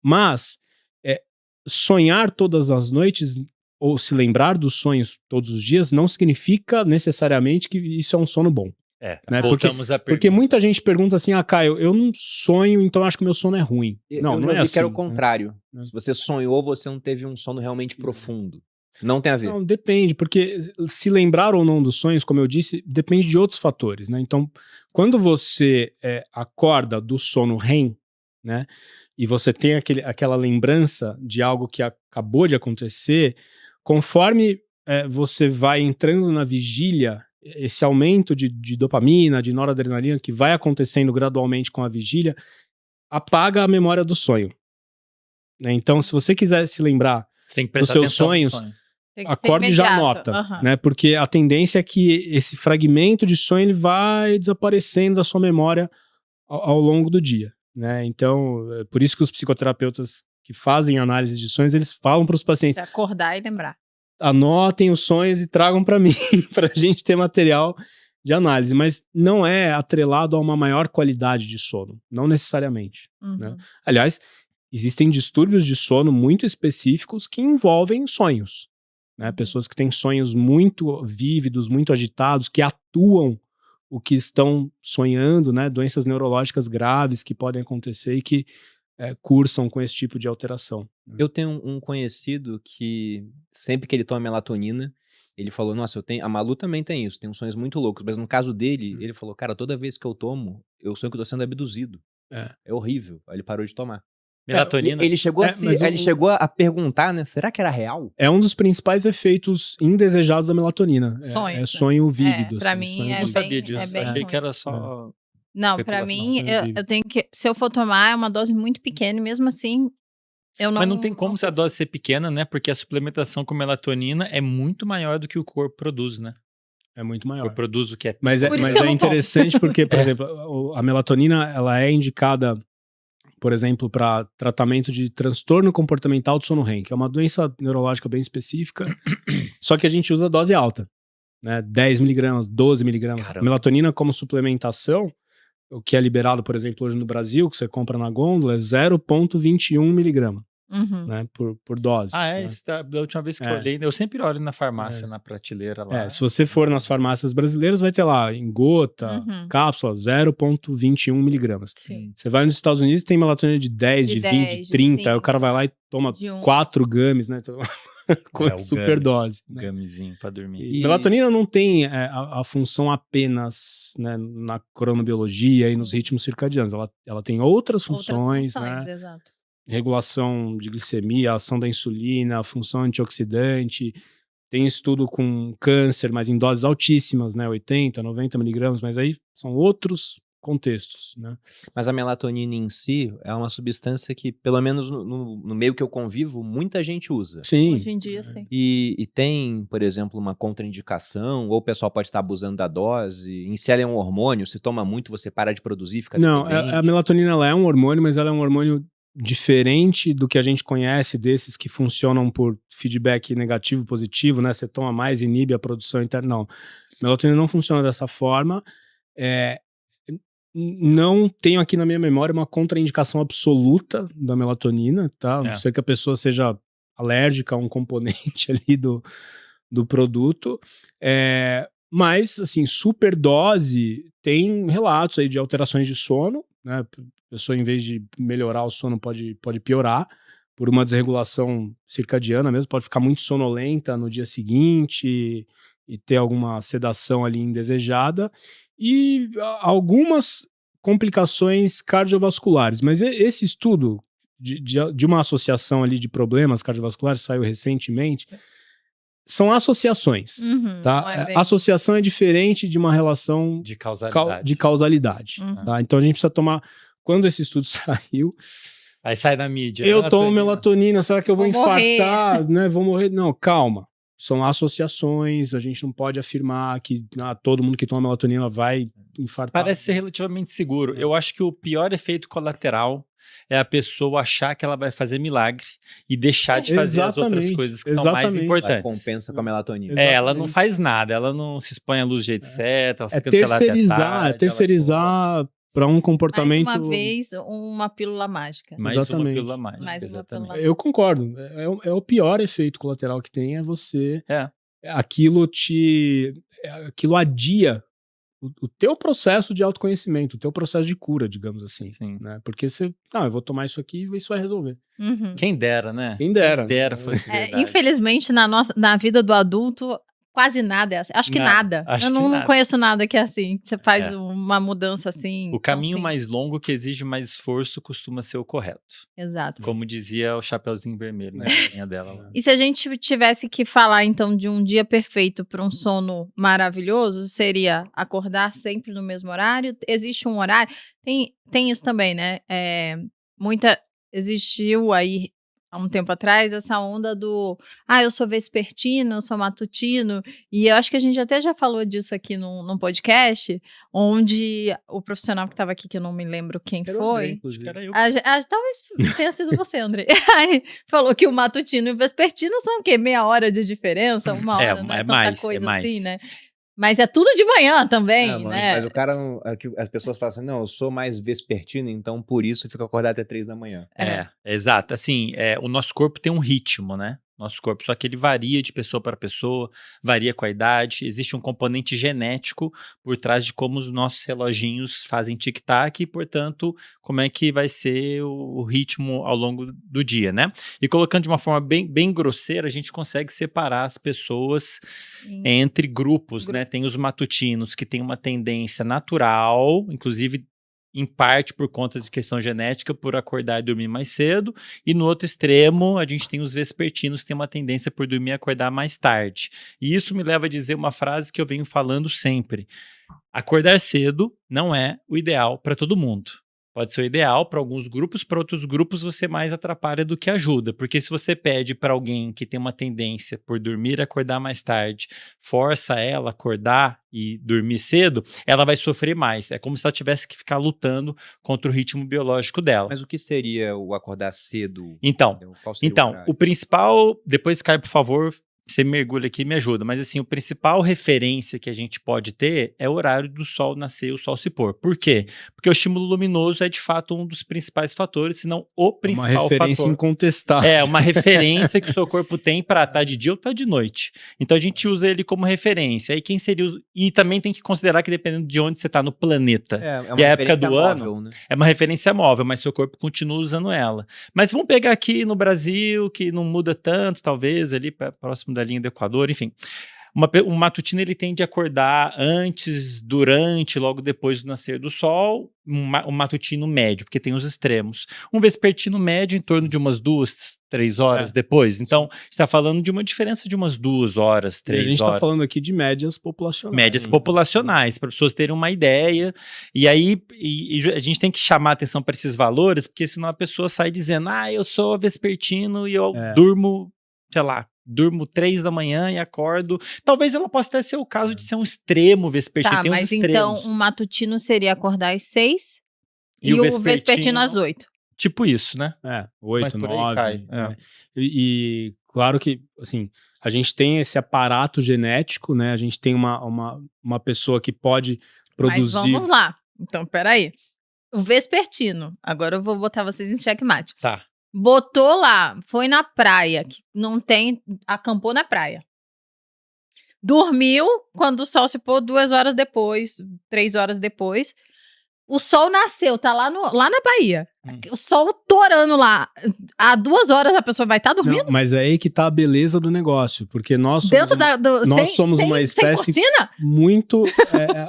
Mas sonhar todas as noites ou se lembrar dos sonhos todos os dias não significa necessariamente que isso é um sono bom. Né? Voltamos à pergunta. Porque muita gente pergunta assim, Caio, eu não sonho, então acho que meu sono é ruim. Não é assim. Que era o contrário. Se você sonhou, você não teve um sono realmente profundo. Não tem a ver. Não, depende, porque se lembrar ou não dos sonhos, como eu disse, depende de outros fatores, né? Então, quando você acorda do sono REM, né? E você tem aquela lembrança de algo que acabou de acontecer, conforme você vai entrando na vigília, esse aumento de dopamina, de noradrenalina, que vai acontecendo gradualmente com a vigília, apaga a memória do sonho. Né? Então, se você quiser se lembrar dos seus sonhos, acorde e já anota. Né? Porque a tendência é que esse fragmento de sonho ele vai desaparecendo da sua memória ao longo do dia. Né? Então, é por isso que os psicoterapeutas que fazem análise de sonhos, eles falam para os pacientes... Acordar e lembrar. Anotem os sonhos e tragam para mim, para a gente ter material de análise. Mas não é atrelado a uma maior qualidade de sono. Não necessariamente. Né? Aliás, existem distúrbios de sono muito específicos que envolvem sonhos. Né? Pessoas que têm sonhos muito vívidos, muito agitados, que atuam o que estão sonhando, né? Doenças neurológicas graves que podem acontecer e que cursam com esse tipo de alteração. Eu tenho um conhecido que sempre que ele toma melatonina, ele falou, nossa, a Malu também tem isso, tem uns sonhos muito loucos, mas no caso dele, ele falou, cara, toda vez que eu tomo, eu sonho que eu tô sendo abduzido. É horrível. Aí ele parou de tomar. Melatonina? Ele chegou a perguntar, né? Será que era real? É um dos principais efeitos indesejados da melatonina. Sonho. Sonho vívido. Pra mim eu não sabia disso. Achei que era só... Não, pra mim, eu tenho que... Se eu for tomar, é uma dose muito pequena e mesmo assim, eu não... Mas não tem como se a dose ser pequena, né? Porque a suplementação com melatonina é muito maior do que o corpo produz, né? É muito maior. O corpo produz o que é... Mas é interessante porque, por exemplo, a melatonina, ela é indicada... por exemplo, para tratamento de transtorno comportamental do sono REM, que é uma doença neurológica bem específica, só que a gente usa dose alta, né? 10 miligramas, 12 miligramas. Caramba. Melatonina como suplementação, o que é liberado, por exemplo, hoje no Brasil, que você compra na gôndola, é 0,21 miligrama. Né, por dose. Né? Isso da última vez que eu olhei, eu sempre olho na farmácia, na prateleira lá. Se você for nas farmácias brasileiras, vai ter lá em gota, cápsula, 0,21 miligramas. Sim. Você vai nos Estados Unidos, tem melatonina de 10, de 20, de 30, aí o cara vai lá e toma 4 gummies, né? Com super dose. Né? Gummezinho pra dormir. E melatonina não tem a função apenas, né, na cronobiologia e nos ritmos circadianos. Ela tem outras funções, né? Exato. Regulação de glicemia, ação da insulina, função antioxidante. Tem estudo com câncer, mas em doses altíssimas, né? 80, 90 miligramas, mas aí são outros contextos, né? Mas a melatonina em si é uma substância que, pelo menos no meio que eu convivo, muita gente usa. Sim. Hoje em dia, sim. E tem, por exemplo, uma contraindicação, ou o pessoal pode estar abusando da dose, em si ela é um hormônio, se toma muito você para de produzir, fica dependente. Não, a melatonina ela é um hormônio, mas ela é um hormônio diferente do que a gente conhece desses que funcionam por feedback negativo, positivo, né? Você toma mais, inibe a produção interna. Não, melatonina não funciona dessa forma. Não tenho aqui na minha memória uma contraindicação absoluta da melatonina, tá? A não ser que a pessoa seja alérgica a um componente ali do produto. Mas, assim, superdose tem relatos aí de alterações de sono, né? A pessoa, em vez de melhorar o sono, pode piorar por uma desregulação circadiana mesmo, pode ficar muito sonolenta no dia seguinte e ter alguma sedação ali indesejada e algumas complicações cardiovasculares. Mas esse estudo de uma associação ali de problemas cardiovasculares saiu recentemente. São associações, tá? Associação é diferente de uma relação de causalidade. Tá? Então a gente precisa tomar... Quando esse estudo saiu... Aí sai na mídia. Eu tomo melatonina, será que eu vou infartar? Né? Vou morrer? Não, calma. São associações, a gente não pode afirmar que todo mundo que toma melatonina vai infartar. Parece ser relativamente seguro. Eu acho que o pior efeito colateral é a pessoa achar que ela vai fazer milagre e deixar de fazer as outras coisas que são mais importantes. Ela compensa com a melatonina. Ela não faz nada, ela não se expõe à luz do jeito certo, ela fica terceirizar para um comportamento... Mais uma vez, uma pílula mágica. Exatamente. Uma pílula mágica. Mais uma pílula mágica. Eu concordo. É o pior efeito colateral que tem, é você... Aquilo adia o teu processo de autoconhecimento, o teu processo de cura, digamos assim. Sim. Né? Porque você... Não, eu vou tomar isso aqui e isso vai resolver. Quem dera, né? Quem dera. Quem dera fosse verdade. Infelizmente, na vida do adulto... Quase nada é assim. Acho que nada. Eu não conheço nada que é assim. Você faz uma mudança assim. O caminho mais longo que exige mais esforço costuma ser o correto. Exato. Como dizia o Chapeuzinho Vermelho, na linha dela lá. E se a gente tivesse que falar, então, de um dia perfeito para um sono maravilhoso, seria acordar sempre no mesmo horário? Existe um horário? Tem isso também, né? Existiu aí... há um tempo atrás, essa onda do eu sou vespertino, eu sou matutino, e eu acho que a gente até já falou disso aqui num podcast, onde o profissional que estava aqui, que eu não me lembro quem foi, talvez tenha sido você, André, aí falou que o matutino e o vespertino são o quê? Meia hora de diferença? Uma hora, não é tanta coisa assim, né? Mas é tudo de manhã também, né? Mas o cara, as pessoas falam assim, não, eu sou mais vespertino, então por isso eu fico acordado até 3 da manhã. Exato. Assim, o nosso corpo tem um ritmo, né? Nosso corpo, só que ele varia de pessoa para pessoa, varia com a idade, existe um componente genético por trás de como os nossos reloginhos fazem tic-tac e, portanto, como é que vai ser o ritmo ao longo do dia, né? E colocando de uma forma bem grosseira, a gente consegue separar as pessoas entre grupos, né? Tem os matutinos que têm uma tendência natural, inclusive em parte por conta de questão genética, por acordar e dormir mais cedo, e no outro extremo, a gente tem os vespertinos que têm uma tendência por dormir e acordar mais tarde. E isso me leva a dizer uma frase que eu venho falando sempre: acordar cedo não é o ideal para todo mundo. Pode ser o ideal para alguns grupos, para outros grupos você mais atrapalha do que ajuda, porque se você pede para alguém que tem uma tendência por dormir e acordar mais tarde, força ela a acordar e dormir cedo, ela vai sofrer mais. É como se ela tivesse que ficar lutando contra o ritmo biológico dela. Mas o que seria o acordar cedo? Então, o principal, depois, Caio, por favor, você mergulha aqui e me ajuda, mas assim, o principal referência que a gente pode ter é o horário do sol nascer e o sol se pôr. Por quê? Porque o estímulo luminoso é de fato um dos principais fatores, se não o principal fator. Uma referência incontestável. É, uma referência que o seu corpo tem para estar de dia ou estar de noite. Então a gente usa ele como referência. E quem seria e também tem que considerar que dependendo de onde você está no planeta uma e a época do móvel, ano, né? É uma referência móvel, mas seu corpo continua usando ela. Mas vamos pegar aqui no Brasil, que não muda tanto, talvez, ali próximo da linha do Equador, enfim. Um matutino ele tende a acordar antes, durante, logo depois do nascer do sol, um matutino médio, porque tem os extremos. Um vespertino médio em torno de umas 2, 3 horas depois. Então, está falando de uma diferença de umas 2 horas, 3 horas. A gente está falando aqui de médias populacionais. Médias populacionais, para pessoas terem uma ideia. E aí, a gente tem que chamar atenção para esses valores, porque senão a pessoa sai dizendo, eu sou vespertino e eu durmo, sei lá, durmo 3 da manhã e acordo. Talvez ela possa até ser o caso de ser um extremo vespertino. Tem mas então um matutino seria acordar às 6 e o vespertino às 8. Tipo isso, né? 8, 9. E claro que, assim, a gente tem esse aparato genético, né? A gente tem uma pessoa que pode produzir... Mas vamos lá. Então, peraí. O vespertino. Agora eu vou botar vocês em checkmate. Tá. Botou lá, foi na praia, que não tem, acampou na praia. Dormiu quando o sol se pôr 2 horas depois, 3 horas depois. O sol nasceu, tá lá na Bahia. O sol torando lá. Há 2 horas a pessoa vai estar dormindo? Não, mas é aí que tá a beleza do negócio, porque nós somos, uma espécie muito...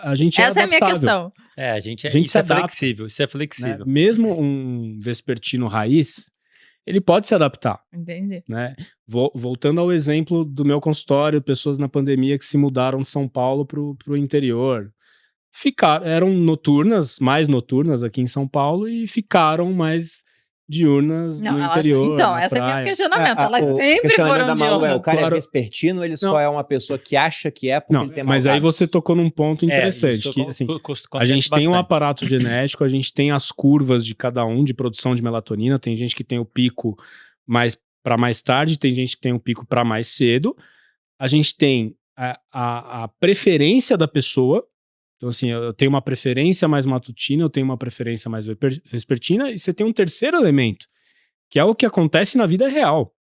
a gente Essa é a minha questão. Isso é flexível, isso é flexível. Né? Mesmo um vespertino raiz, ele pode se adaptar. Entendi. Né? Voltando ao exemplo do meu consultório, pessoas na pandemia que se mudaram de São Paulo pro interior. Eram mais noturnas aqui em São Paulo e ficaram mais diurnas no interior. Então, esse é o meu questionamento. Elas sempre foram diurnas. O cara é vespertino, ele só é uma pessoa que acha que é porque ele tem mas aí você tocou num ponto interessante. Que, assim, a gente tem um aparato genético, a gente tem as curvas de cada um de produção de melatonina. Tem gente que tem o pico para mais tarde, tem gente que tem o pico para mais cedo. A gente tem a preferência da pessoa, Então, assim, eu tenho uma preferência mais matutina, eu tenho uma preferência mais vespertina, e você tem um terceiro elemento, que é o que acontece na vida real.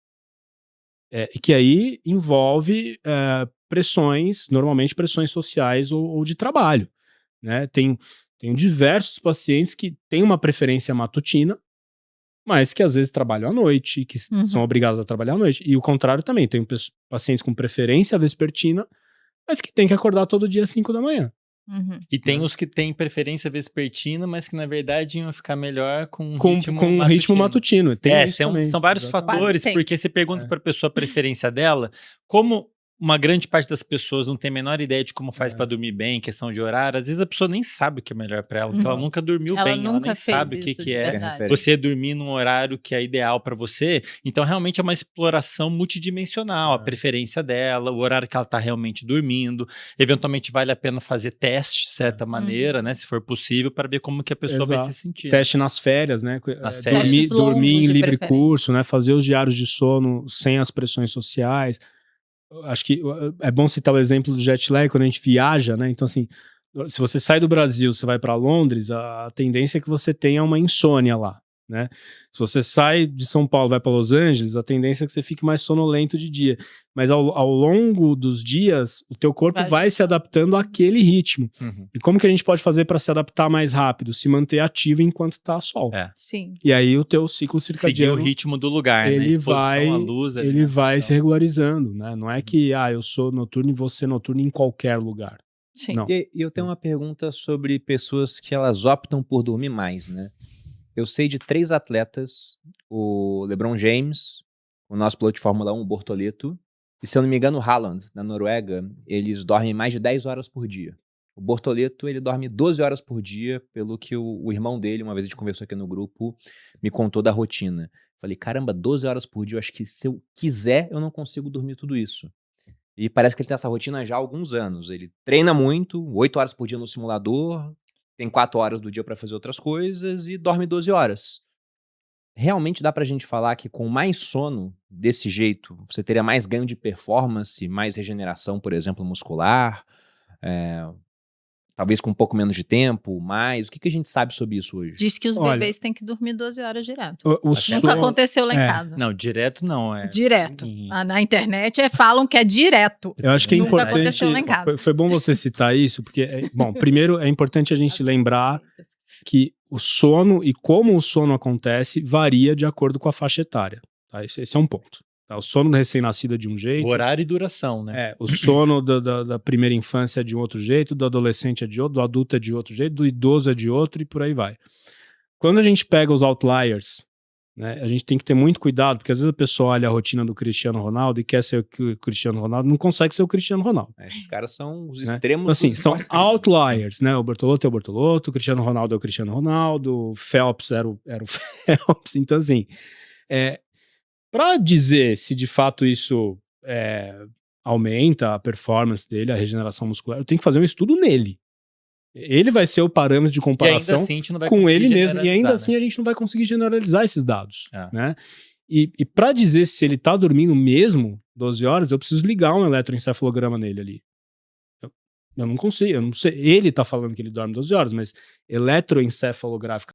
E que aí envolve pressões, normalmente pressões sociais ou de trabalho, né? Tenho diversos pacientes que têm uma preferência matutina, mas que às vezes trabalham à noite, que são obrigados a trabalhar à noite. E o contrário também, tenho pacientes com preferência vespertina, mas que têm que acordar todo dia às 5 da manhã. E tem os que têm preferência vespertina, mas que na verdade iam ficar melhor com um ritmo matutino. Tem isso também. São vários fatores, porque você pergunta para a pessoa a preferência dela, como uma grande parte das pessoas não tem a menor ideia de como faz para dormir bem, questão de horário, às vezes a pessoa nem sabe o que é melhor para ela, porque ela nunca dormiu bem, ela nem sabe o que é você dormir num horário que é ideal para você. Então realmente é uma exploração multidimensional, a preferência dela, o horário que ela tá realmente dormindo, eventualmente vale a pena fazer teste de certa maneira, né, se for possível, para ver como que a pessoa vai se sentir. Teste nas férias, né? Nas férias. Dormir em livre curso, né? Fazer os diários de sono sem as pressões sociais. Acho que é bom citar o exemplo do jet lag quando a gente viaja, né? Então, assim, se você sai do Brasil, você vai para Londres, a tendência é que você tenha uma insônia lá, né? Se você sai de São Paulo e vai para Los Angeles, a tendência é que você fique mais sonolento de dia. Mas ao longo dos dias, o teu corpo vai se adaptando àquele ritmo. E como que a gente pode fazer para se adaptar mais rápido? Se manter ativo enquanto tá sol. Sim. E aí o teu ciclo circadiano... Seguir o ritmo do lugar, né? Exposição à luz. Ele vai se regularizando, né? Não é que, eu sou noturno e você noturno em qualquer lugar. Sim. Não. E eu tenho uma pergunta sobre pessoas que elas optam por dormir mais, né? Eu sei de 3 atletas, o LeBron James, o nosso piloto de Fórmula 1, o Bortoleto, e se eu não me engano o Haaland, na Noruega, eles dormem mais de 10 horas por dia. O Bortoleto, ele dorme 12 horas por dia, pelo que o irmão dele, uma vez a gente conversou aqui no grupo, me contou da rotina. Falei, caramba, 12 horas por dia, eu acho que se eu quiser, eu não consigo dormir tudo isso. E parece que ele tem essa rotina já há alguns anos. Ele treina muito, 8 horas por dia no simulador, tem 4 horas do dia para fazer outras coisas e dorme 12 horas. Realmente dá pra gente falar que com mais sono desse jeito, você teria mais ganho de performance, mais regeneração, por exemplo, muscular, talvez com um pouco menos de tempo, mais? O que a gente sabe sobre isso hoje? Diz que os bebês têm que dormir 12 horas direto. Nunca Nunca aconteceu lá em casa. Não, direto não. Direto. Na internet falam que é direto. Eu acho que é Nunca importante... aconteceu lá em casa. Foi bom você citar isso, porque, primeiro é importante a gente lembrar que o sono e como o sono acontece varia de acordo com a faixa etária. Tá? Esse é um ponto. Tá? O sono do recém-nascido é de um jeito. Horário e duração, né? O sono da primeira infância é de um outro jeito, do adolescente é de outro, do adulto é de outro jeito, do idoso é de outro e por aí vai. Quando a gente pega os outliers, né, a gente tem que ter muito cuidado, porque às vezes a pessoa olha a rotina do Cristiano Ronaldo e quer ser o Cristiano Ronaldo, não consegue ser o Cristiano Ronaldo. Esses caras são os né? extremos. Então, assim, são outliers, né? O Bortolotto é o Bortolotto, o Cristiano Ronaldo é o Cristiano Ronaldo, o Phelps era o Phelps. Então, assim, para dizer se de fato isso aumenta a performance dele, a regeneração muscular, eu tenho que fazer um estudo nele. Ele vai ser o parâmetro de comparação assim, com ele mesmo. E ainda assim a gente não vai conseguir generalizar esses dados. Né? E para dizer se ele tá dormindo mesmo 12 horas, eu preciso ligar um eletroencefalograma nele ali. Eu não consigo, eu não sei. Ele tá falando que ele dorme 12 horas, mas eletroencefalográfico